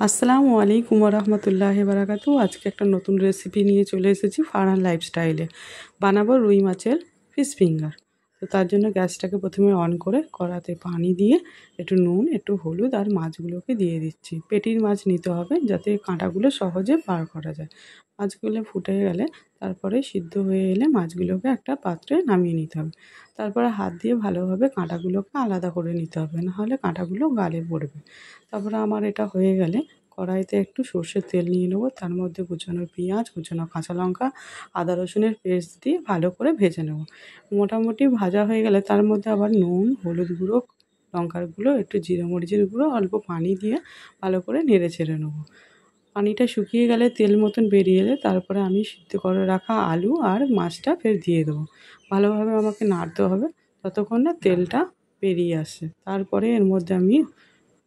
আসসালামু আলাইকুম রহমতুল্লাহি বারাকাতু। আজকে একটা নতুন রেসিপি নিয়ে চলে এসেছি ফারহান লাইফস্টাইলে। বানাবো রুই মাছের ফিশ ফিঙ্গার। তো তার জন্য গ্যাসটাকে প্রথমে অন করে কড়াতে পানি দিয়ে একটু নুন, একটু হলুদ আর মাছগুলোকে দিয়ে দিচ্ছি। পেটির মাছ নিতে হবে যাতে কাঁটাগুলো সহজে বার করা যায়। মাছগুলো ফুটে গেলে তারপরে সিদ্ধ হয়ে এলে মাছগুলোকে একটা পাত্রে নামিয়ে নিতে হবে। তারপরে হাত দিয়ে ভালোভাবে কাঁটাগুলোকে আলাদা করে নিতে হবে, নাহলে কাঁটাগুলো গালে পড়বে। তারপরে আমার এটা হয়ে গেলে কড়াইতে একটু সর্ষের তেল নিয়ে নেবো, তার মধ্যে কুচানো পেঁয়াজ, কুচানো কাঁচা লঙ্কা, আদা রসুনের পেস্ট দিয়ে ভালো করে ভেজে নেব। মোটামুটি ভাজা হয়ে গেলে তার মধ্যে আবার নুন, হলুদ গুঁড়ো, লঙ্কার গুঁড়ো, একটু জিরে মরিচের গুঁড়ো, অল্প পানি দিয়ে ভালো করে নেড়ে চেড়ে নেবো। পানিটা শুকিয়ে গেলে তেল মতন বেরিয়ে এলে তারপরে আমি সিদ্ধ করে রাখা আলু আর মাছটা ফের দিয়ে দেবো। ভালোভাবে আমাকে নাড়তে হবে ততক্ষণ না তেলটা বেরিয়ে আসে। তারপরে এর মধ্যে আমি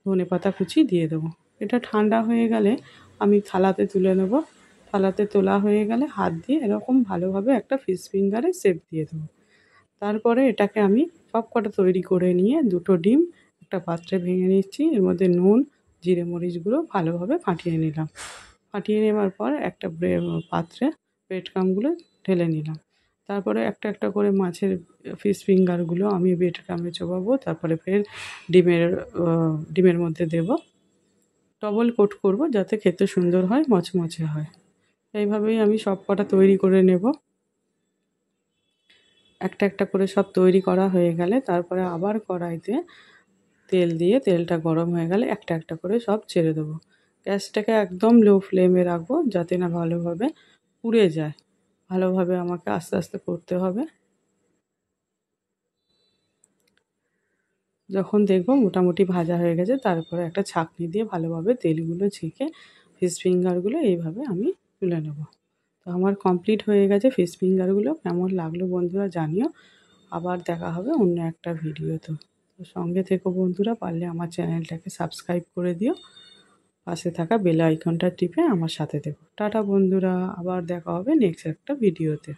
ধনেপাতা কুচি দিয়ে দেবো। এটা ঠান্ডা হয়ে গেলে আমি থালাতে তুলে নেব। থালাতে তোলা হয়ে গেলে হাত দিয়ে এরকম ভালোভাবে একটা ফিশ ফিঙ্গারে শেপ দিয়ে দেবো। তারপরে এটাকে আমি সব কটা তৈরি করে নিয়ে দুটো ডিম একটা পাত্রে ভেঙে নিচ্ছি। এর মধ্যে নুন, জিরে মরিচ গুঁড়ো ভালোভাবে ফাটিয়ে নিলাম। ফাটিয়ে নেওয়ার পর একটা পাত্রে ব্রেড ক্রাম্বগুলো ঢেলে নিলাম। তারপরে একটা একটা করে মাছের ফিশ ফিঙ্গারগুলো আমি ব্রেড ক্রাম্বে চোবাবো। তারপরে ফের ডিমের ডিমের মধ্যে দেব। ডবল কোট করব যাতে খেতে সুন্দর হয়, মচমচে হয়। এইভাবেই আমি সব কটা তৈরি করে নেব। একটা একটা করে সব তৈরি করা হয়ে গেলে তারপরে আবার কড়াইতে তেল দিয়ে তেলটা গরম হয়ে গেলে একটা একটা করে সব ছেড়ে দেবো। গ্যাসটাকে একদম লো ফ্লেমে রাখবো যাতে না ভালোভাবে পুড়ে যায়। ভালোভাবে আমাকে আস্তে আস্তে করতে হবে। যখন দেখবো মোটামুটি ভাজা হয়ে গেছে তারপরে একটা ছাঁকনি দিয়ে ভালোভাবে তেলগুলো ছেঁকে ফিশ ফিঙ্গারগুলো এইভাবে আমি তুলে নেব। তো আমার কমপ্লিট হয়ে গেছে ফিশ ফিঙ্গারগুলো। কেমন লাগলো বন্ধুরা জানিও। আবার দেখা হবে অন্য একটা ভিডিওতে। তো সঙ্গে থেকো বন্ধুরা, পারলে আমার চ্যানেলটাকে সাবস্ক্রাইব করে দিও। পাশে থাকা বেল আইকনটা টিপে আমার সাথে থেকো। টাটা বন্ধুরা, আবার দেখা হবে নেক্সট একটা ভিডিওতে।